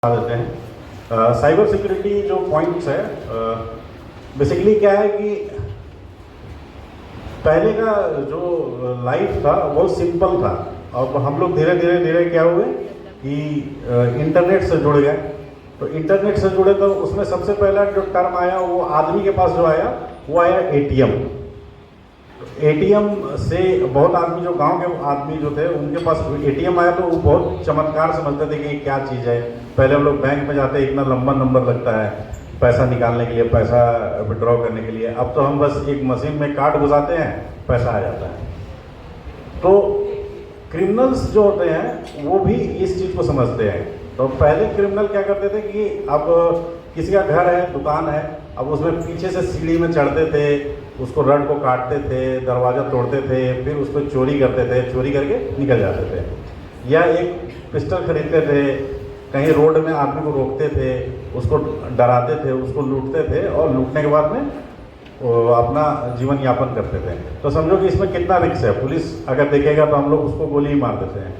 देते हैं। Cyber security जो पॉइंट्स है, बेसिकली क्या है कि पहले का जो लाइफ था वो सिंपल था। अब हम लोग धीरे धीरे धीरे क्या हुए कि इंटरनेट से जुड़ गए। तो इंटरनेट से जुड़े तो उसमें सबसे पहला जो टर्म आया वो आदमी के पास जो आया वो आया एटीएम। एटीएम से बहुत आदमी, जो गांव के आदमी जो थे उनके पास एटीएम आया तो वो बहुत चमत्कार समझते थे कि क्या चीज़ है। पहले हम लोग बैंक में जाते, इतना लंबा नंबर लगता है पैसा निकालने के लिए, पैसा विड्रॉ करने के लिए। अब तो हम बस एक मशीन में कार्ड घुसाते हैं, पैसा आ जाता है। तो क्रिमिनल्स जो होते हैं वो भी इस चीज़ को समझते हैं। तो पहले क्रिमिनल क्या करते थे कि अब किसी का घर है, दुकान है, अब उसमें पीछे से सीढ़ी में चढ़ते थे, उसको रड को काटते थे, दरवाज़ा तोड़ते थे, फिर उसको चोरी करते थे, चोरी करके निकल जाते थे। या एक पिस्टल खरीदते थे, कहीं रोड में आदमी को रोकते थे, उसको डराते थे, उसको लूटते थे और लूटने के बाद में अपना जीवन यापन करते थे। तो समझो कि इसमें कितना रिस्क है। पुलिस अगर देखेगा तो हम लोग उसको गोली ही मार देते हैं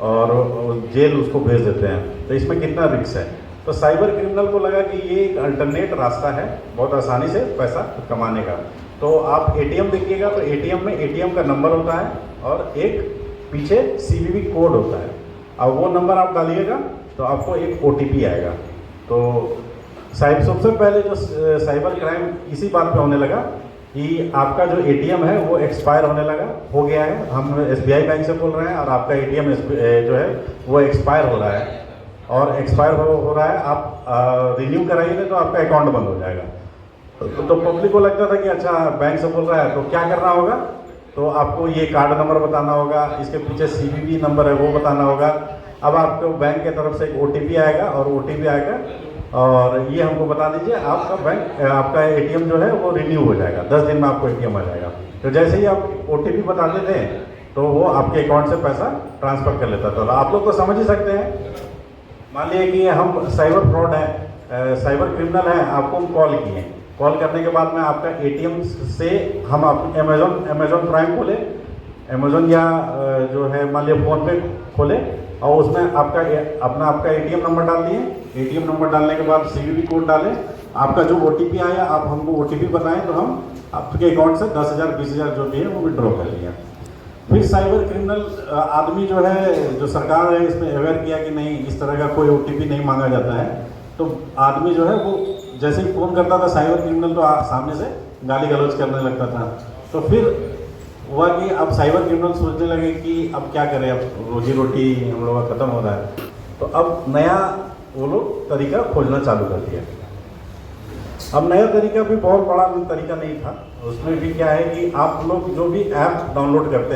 और जेल उसको भेज देते हैं। तो इसमें कितना रिस्क है। तो साइबर क्रिमिनल को लगा कि ये एक अल्टरनेट रास्ता है बहुत आसानी से पैसा कमाने का। तो आप एटीएम देखिएगा तो एटीएम में एटीएम का नंबर होता है और एक पीछे सीवीवी कोड होता है। अब वो नंबर आप डालिएगा तो आपको एक ओटीपी आएगा। तो सबसे पहले जो साइबर क्राइम इसी बात पे होने लगा कि आपका जो एटीएम है वो एक्सपायर होने लगा, हो गया है। हम एसबीआई बैंक से बोल रहे हैं और आपका एटीएम जो है वो एक्सपायर हो रहा है और एक्सपायर हो रहा है, आप रिन्यू कराइए तो आपका अकाउंट बंद हो जाएगा। तो पब्लिक को लगता था कि अच्छा बैंक से बोल रहा है तो क्या करना होगा, तो आपको ये कार्ड नंबर बताना होगा, इसके पीछे सीवीवी नंबर है वो बताना होगा। अब आपको बैंक की तरफ से एक ओटीपी आएगा और ओटीपी आएगा और ये हमको बता दीजिए, आपका बैंक आपका एटीएम जो है वो रिन्यू हो जाएगा, 10 दिन में आपको एटीएम आ जाएगा। तो जैसे ही आप ओटीपी बताते थे तो वो आपके अकाउंट से पैसा ट्रांसफ़र कर लेता था। तो आप लोग तो समझ ही सकते हैं। मान लिया कि हम साइबर फ्रॉड है, साइबर क्रिमिनल है, आपको हम कॉल किए, कॉल करने के बाद में आपका एटीएम से हम अमेजोन प्राइम खोले, अमेजोन या जो है मान लिया फ़ोन पे खोले और उसमें आपका एटीएम नंबर डाल दिए। एटीएम नंबर डालने के बाद सीवीवी कोड डालें, आपका जो ओटीपी आया आप हमको ओटीपी बताएं तो हम आपके अकाउंट से 10,000 20,000 जो भी है वो विड्रॉ कर लिया। फिर साइबर क्रिमिनल आदमी जो है, जो सरकार है इसमें अवेयर किया कि नहीं, इस तरह का कोई ओटीपी नहीं मांगा जाता है। तो आदमी जो है वो जैसे ही फ़ोन करता था साइबर क्रिमिनल तो सामने से गाली गलौज करने लगता था। तो फिर हुआ कि अब साइबर क्रिमिनल सोचने लगे कि अब क्या करें, अब रोजी रोटी हम लोग का ख़त्म हो रहा है। तो अब नया वो लोग तरीका खोजना चालू कर दिया। अब नया तरीका भी बहुत बड़ा तरीका नहीं था। उसमें भी क्या है कि आप लोग जो भी ऐप डाउनलोड करते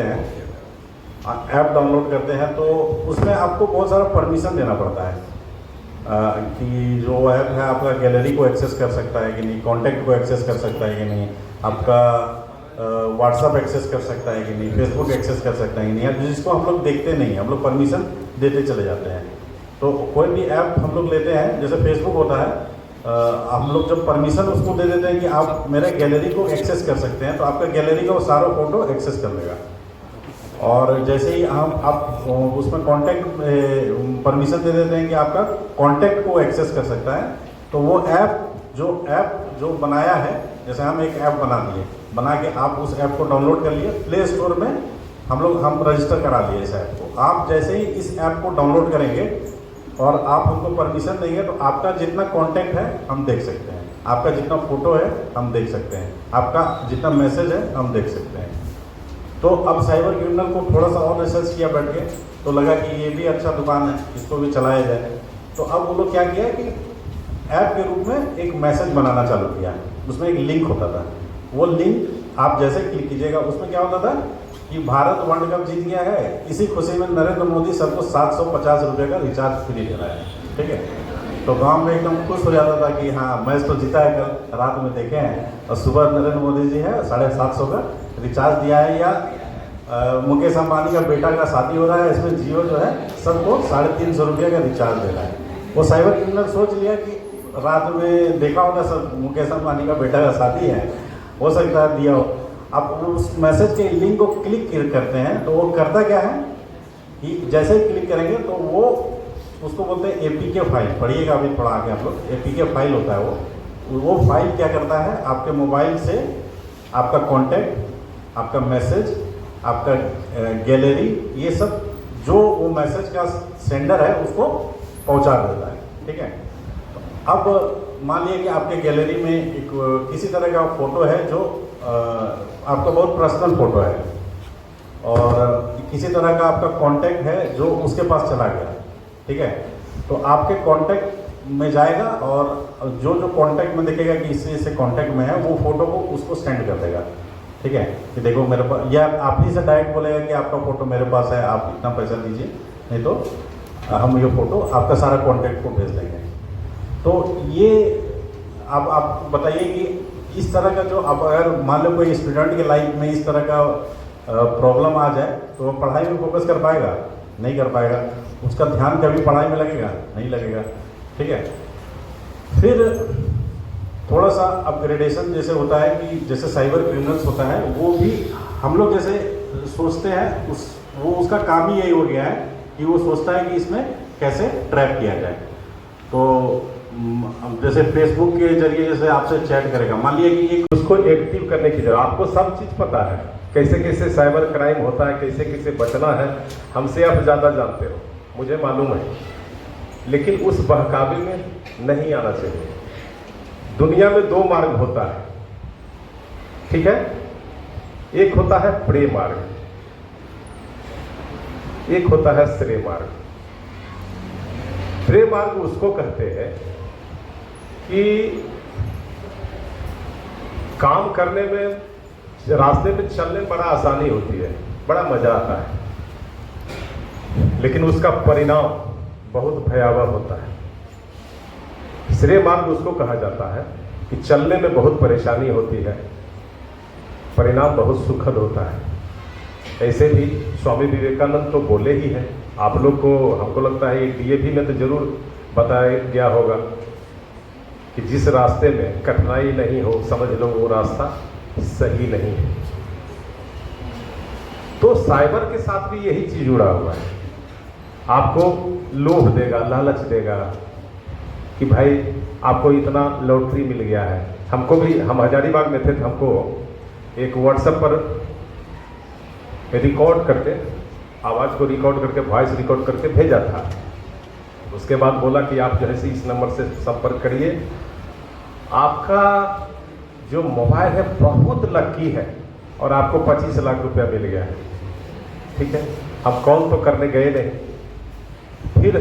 हैं तो उसमें आपको बहुत सारा परमिशन देना पड़ता है कि जो ऐप है आपका गैलरी को एक्सेस कर सकता है कि नहीं, कॉन्टैक्ट को एक्सेस कर सकता है कि नहीं, आपका व्हाट्सअप एक्सेस कर सकता है कि नहीं, फेसबुक एक्सेस कर सकता है कि नहीं, जिसको हम लोग देखते नहीं, हम लोग परमिशन देते चले जाते हैं। तो कोई भी ऐप हम लोग लेते हैं, जैसे फेसबुक होता है, हम लोग जब परमिशन उसको दे देते हैं कि आप मेरे गैलरी को एक्सेस कर सकते हैं, तो आपका गैलरी का वो सारा फोटो एक्सेस कर लेगा। और जैसे ही आप उसमें कॉन्टैक्ट परमिशन दे देते हैं कि आपका कॉन्टैक्ट को एक्सेस कर सकता है, तो वो ऐप जो बनाया है, जैसे हम एक ऐप बना के आप उस ऐप को डाउनलोड कर लिए, प्ले स्टोर में हम रजिस्टर करा लिए इस ऐप को। आप जैसे ही इस ऐप को डाउनलोड करेंगे और आप हमको परमिशन देंगे तो आपका जितना कॉन्टैक्ट है हम देख सकते हैं, आपका जितना फ़ोटो है हम देख सकते हैं, आपका जितना मैसेज है हम देख सकते हैं। तो अब साइबर क्रिमिनल को थोड़ा सा और रिसर्च किया बैठ के, तो लगा कि ये भी अच्छा दुकान है, इसको भी चलाया जाए। तो अब वो लोग क्या किया कि ऐप के रूप में एक मैसेज बनाना चालू किया। उसमें एक लिंक होता था, वो लिंक आप जैसे क्लिक कीजिएगा उसमें क्या होता था कि भारत वर्ल्ड कप जीत गया है, इसी खुशी में नरेंद्र मोदी सबको 750 रुपये का रिचार्ज फ्री दे रहा है। ठीक है, तो गांव में एकदम खुश हो जाता था कि हाँ मैच तो जीता है, कल रात में देखे हैं और सुबह नरेंद्र मोदी जी है 750 का रिचार्ज दिया है। या मुकेश अंबानी का बेटा का शादी हो रहा है, इसमें जियो जो है सबको 350 रुपये का रिचार्ज दे रहा है। वो साइबर क्रिमिनल सोच लिया कि रात में देखा होगा सब, मुकेश अंबानी का बेटा का शादी है, हो सकता है दिया हो। आप उस मैसेज के लिंक को क्लिक करते हैं तो वो करता क्या है कि जैसे ही क्लिक करेंगे तो वो उसको बोलते हैं एपीके फाइल। पढ़िएगा अभी थोड़ा आगे आप लोग। एपीके फाइल होता है वो फाइल क्या करता है, आपके मोबाइल से आपका कॉन्टैक्ट, आपका मैसेज, आपका गैलरी, ये सब जो वो मैसेज का सेंडर है उसको पहुंचा देता है। ठीक है। अब मान लिया कि आपके गैलरी में एक किसी तरह का फोटो है जो आपका बहुत पर्सनल फोटो है, और किसी तरह का आपका कांटेक्ट है जो उसके पास चला गया। ठीक है। तो आपके कांटेक्ट में जाएगा और जो कांटेक्ट में दिखेगा कि इससे कांटेक्ट में है, वो फोटो को उसको सेंड कर देगा। ठीक है, कि देखो मेरे पास, या आप ही से डायरेक्ट बोलेगा कि आपका फोटो मेरे पास है, आप इतना पैसा दीजिए, नहीं तो हम ये फोटो आपका सारा कांटेक्ट को भेज देंगे। तो ये अब आप बताइए कि इस तरह का जो, अब अगर मान लो कोई स्टूडेंट के लाइफ में इस तरह का प्रॉब्लम आ जाए तो वो पढ़ाई में फोकस कर पाएगा? नहीं कर पाएगा। उसका ध्यान कभी पढ़ाई में लगेगा? नहीं लगेगा। ठीक है। फिर थोड़ा सा अपग्रेडेशन जैसे होता है कि जैसे साइबर क्रिमिनल्स होता है, वो भी हम लोग जैसे सोचते हैं, उसका काम ही यही हो गया है कि वो सोचता है कि इसमें कैसे ट्रैप किया जाए। तो जैसे फेसबुक के जरिए जैसे आपसे चैट करेगा, मान लिया कि एक उसको एक्टिव करने की जरूरत। आपको सब चीज़ पता है, कैसे कैसे साइबर क्राइम होता है, कैसे कैसे बचना है। हमसे आप ज़्यादा जानते हो, मुझे मालूम है, लेकिन उस बहकावे में नहीं आना चाहिए। दुनिया में दो मार्ग होता है, ठीक है। एक होता है प्रेम मार्ग, एक होता है श्रेय मार्ग। प्रेम मार्ग उसको कहते हैं कि काम करने में, रास्ते पे चलने में बड़ा आसानी होती है, बड़ा मजा आता है, लेकिन उसका परिणाम बहुत भयावह होता है। श्रेय मार्ग उसको कहा जाता है कि चलने में बहुत परेशानी होती है, परिणाम बहुत सुखद होता है। ऐसे भी स्वामी विवेकानंद तो बोले ही हैं। आप लोग को, हमको लगता है डीएवी में तो जरूर बताया गया होगा कि जिस रास्ते में कठिनाई नहीं हो, समझ लो वो रास्ता सही नहीं है। तो साइबर के साथ भी यही चीज जुड़ा हुआ है। आपको लोभ देगा, लालच देगा कि भाई आपको इतना लॉटरी मिल गया है। हमको भी, हम हजारीबाग में थे तो हमको एक व्हाट्सएप पर रिकॉर्ड करके, आवाज़ को रिकॉर्ड करके, वॉइस रिकॉर्ड करके भेजा था। उसके बाद बोला कि आप जो है इस नंबर से संपर्क करिए, आपका जो मोबाइल है बहुत लकी है और आपको 25 लाख रुपया मिल गया है। ठीक है। हम कॉल तो करने गए नहीं, फिर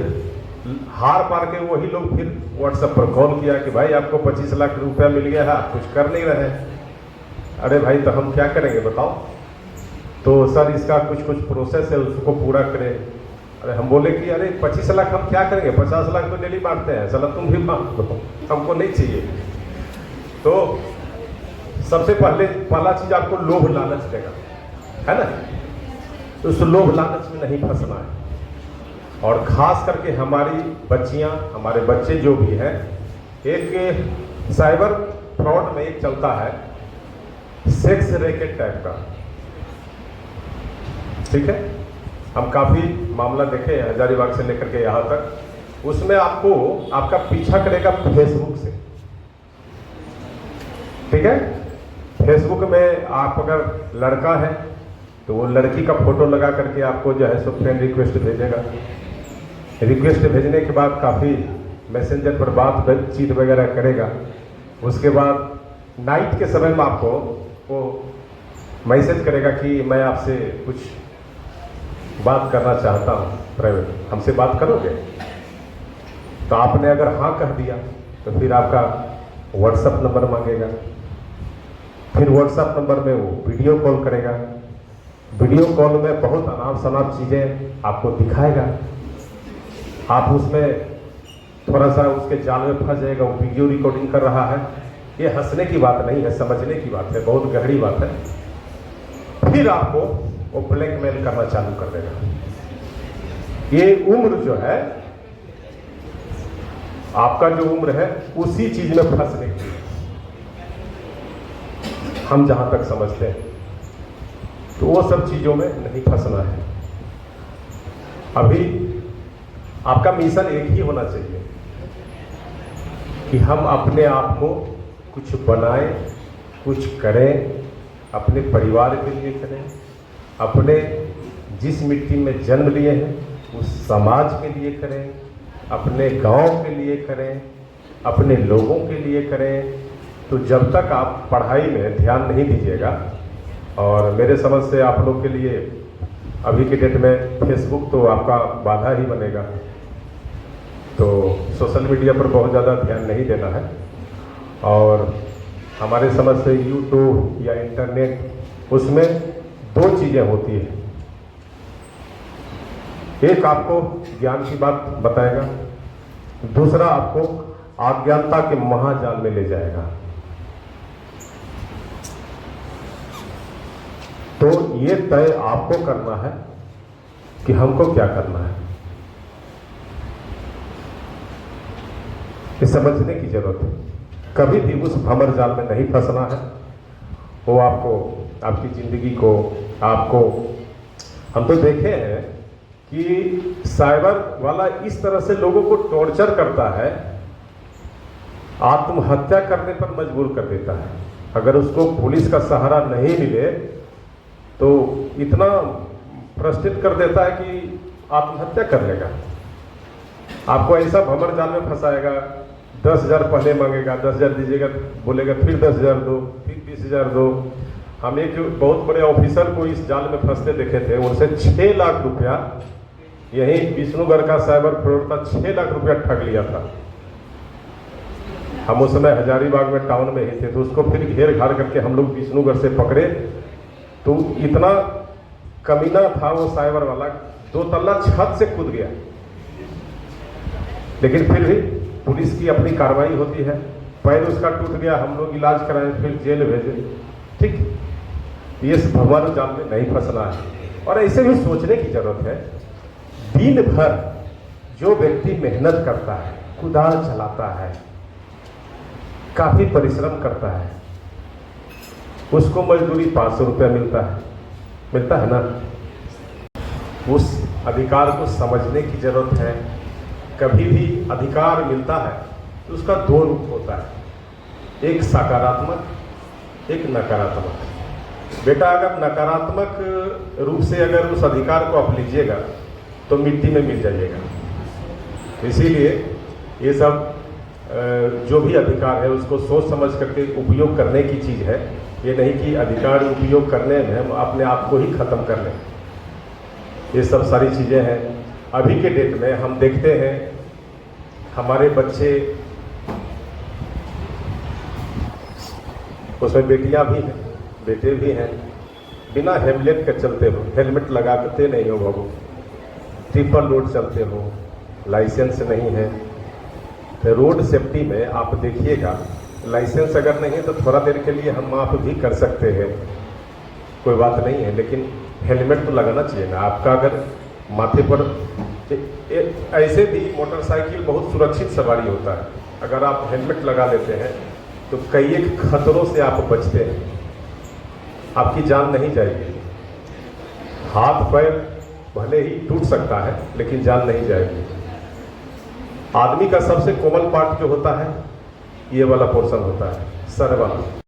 हार पार के वही लोग फिर व्हाट्सएप पर कॉल किया कि भाई आपको 25 लाख रुपया मिल गया है, आप कुछ कर नहीं रहे। अरे भाई तो हम क्या करेंगे बताओ? तो सर इसका कुछ प्रोसेस है, उसको पूरा करें। अरे हम बोले कि अरे 25 लाख हम क्या करेंगे, 50 लाख तो डेली बांटते हैं, चलो तुम भी बांट दो, हमको नहीं चाहिए। तो सबसे पहला चीज आपको लोभ लालच देगा, है ना। तो उस लोभ लालच में नहीं फंसना है। और खास करके हमारी बच्चियां, हमारे बच्चे जो भी हैं, एक साइबर फ्रॉड में एक चलता है सेक्स रैकेट टाइप का। ठीक है। हम काफी मामला देखे हैं हजारीबाग से लेकर के यहाँ तक। उसमें आपको आपका पीछा करेगा फेसबुक से। ठीक है। फेसबुक में आप अगर लड़का है तो वो लड़की का फोटो लगा करके आपको जो है सो फ्रेंड रिक्वेस्ट भेजेगा। रिक्वेस्ट भेजने के बाद काफ़ी मैसेंजर पर बातचीत वगैरह करेगा। उसके बाद नाइट के समय में आपको वो मैसेज करेगा कि मैं आपसे कुछ बात करना चाहता हूँ प्राइवेट, हमसे बात करोगे? तो आपने अगर हाँ कह दिया तो फिर आपका व्हाट्सएप नंबर मांगेगा। फिर व्हाट्सएप नंबर में वो वीडियो कॉल करेगा। वीडियो कॉल में बहुत अनाप शनाप चीज़ें आपको दिखाएगा। आप उसमें थोड़ा सा उसके जाल में फंस जाएगा। वो वीडियो रिकॉर्डिंग कर रहा है। ये हंसने की बात नहीं है, समझने की बात है, बहुत गहरी बात है। फिर आपको वो ब्लैकमेल करना चालू कर देगा। ये उम्र जो है, आपका जो उम्र है उसी चीज में फंसने की, हम जहां तक समझते हैं। तो वो सब चीजों में नहीं फंसना है। अभी आपका मिशन एक ही होना चाहिए कि हम अपने आप को कुछ बनाएं, कुछ करें, अपने परिवार के लिए करें, अपने जिस मिट्टी में जन्म लिए हैं उस समाज के लिए करें, अपने गांव के लिए करें, अपने लोगों के लिए करें। तो जब तक आप पढ़ाई में ध्यान नहीं दीजिएगा, और मेरे समझ से आप लोग के लिए अभी के डेट में फेसबुक तो आपका बाधा ही बनेगा, तो सोशल मीडिया पर बहुत ज़्यादा ध्यान नहीं देना है। और हमारे समझ से यूट्यूब या इंटरनेट, उसमें दो चीज़ें होती हैं, एक आपको ज्ञान की बात बताएगा, दूसरा आपको अज्ञानता के महाजाल में ले जाएगा। तो ये तय आपको करना है कि हमको क्या करना है, ये समझने की जरूरत है। कभी भी उस भंवर जाल में नहीं फंसना है। वो आपको, आपकी जिंदगी को, आपको, हम तो देखे हैं कि साइबर वाला इस तरह से लोगों को टॉर्चर करता है, आत्महत्या करने पर मजबूर कर देता है। अगर उसको पुलिस का सहारा नहीं मिले तो इतना फ्रस्ट्रेट कर देता है कि आत्महत्या कर लेगा। आपको ऐसा भंवर जाल में फंसाएगा, 10,000 पहले मांगेगा, 10,000 दीजिएगा, बोलेगा फिर 10,000 दो, फिर 20,000 दो। हम एक बहुत बड़े ऑफिसर को इस जाल में फंसते देखे थे, उनसे 6 लाख रुपया, यही विष्णुगढ़ का साइबर फ्रॉड था, 6 लाख रुपया ठग लिया था। हम उस समय हजारीबाग में टाउन में ही थे, तो उसको फिर घेर घार करके हम लोग विष्णुगढ़ से पकड़े। तो इतना कमीना था वो साइबर वाला, 2 तल्ला छत से कूद गया, लेकिन फिर भी पुलिस की अपनी कार्रवाई होती है। पैर उसका टूट गया, हम लोग इलाज कराए, फिर जेल भेजे। ठीक, ये भंवर जाल में नहीं फंसना है। और ऐसे भी सोचने की जरूरत है, दिन भर जो व्यक्ति मेहनत करता है, कुदाल चलाता है, काफी परिश्रम करता है, उसको मजदूरी 500 रुपया मिलता है ना। उस अधिकार को समझने की जरूरत है। कभी भी अधिकार मिलता है तो उसका 2 रूप होता है, एक सकारात्मक, एक नकारात्मक। बेटा, अगर नकारात्मक रूप से अगर उस अधिकार को आप लीजिएगा तो मिट्टी में मिल जाइएगा। इसीलिए ये सब जो भी अधिकार है उसको सोच समझ करके उपयोग करने की चीज़ है। ये नहीं कि अधिकार उपयोग करने में हम अपने आप को ही खत्म कर लें। ये सब सारी चीज़ें हैं। अभी के डेट में हम देखते हैं हमारे बच्चे, उसमें बेटियां भी हैं, बेटे भी हैं, बिना हेलमेट के चलते हो, हेलमेट लगाते नहीं हो बाबू, ट्रिपल रोड चलते हो, लाइसेंस नहीं है। तो रोड सेफ्टी में आप देखिएगा, लाइसेंस अगर नहीं है तो थोड़ा देर के लिए हम माफ़ भी कर सकते हैं, कोई बात नहीं है, लेकिन हेलमेट तो लगाना चाहिए ना। आपका अगर माथे पर, ऐसे भी मोटरसाइकिल बहुत सुरक्षित सवारी होता है, अगर आप हेलमेट लगा लेते हैं तो कई एक खतरों से आप बचते हैं, आपकी जान नहीं जाएगी। हाथ पैर भले ही टूट सकता है लेकिन जान नहीं जाएगी। आदमी का सबसे कोमल पार्ट जो होता है ये वाला पोर्शन होता है, सर वाला।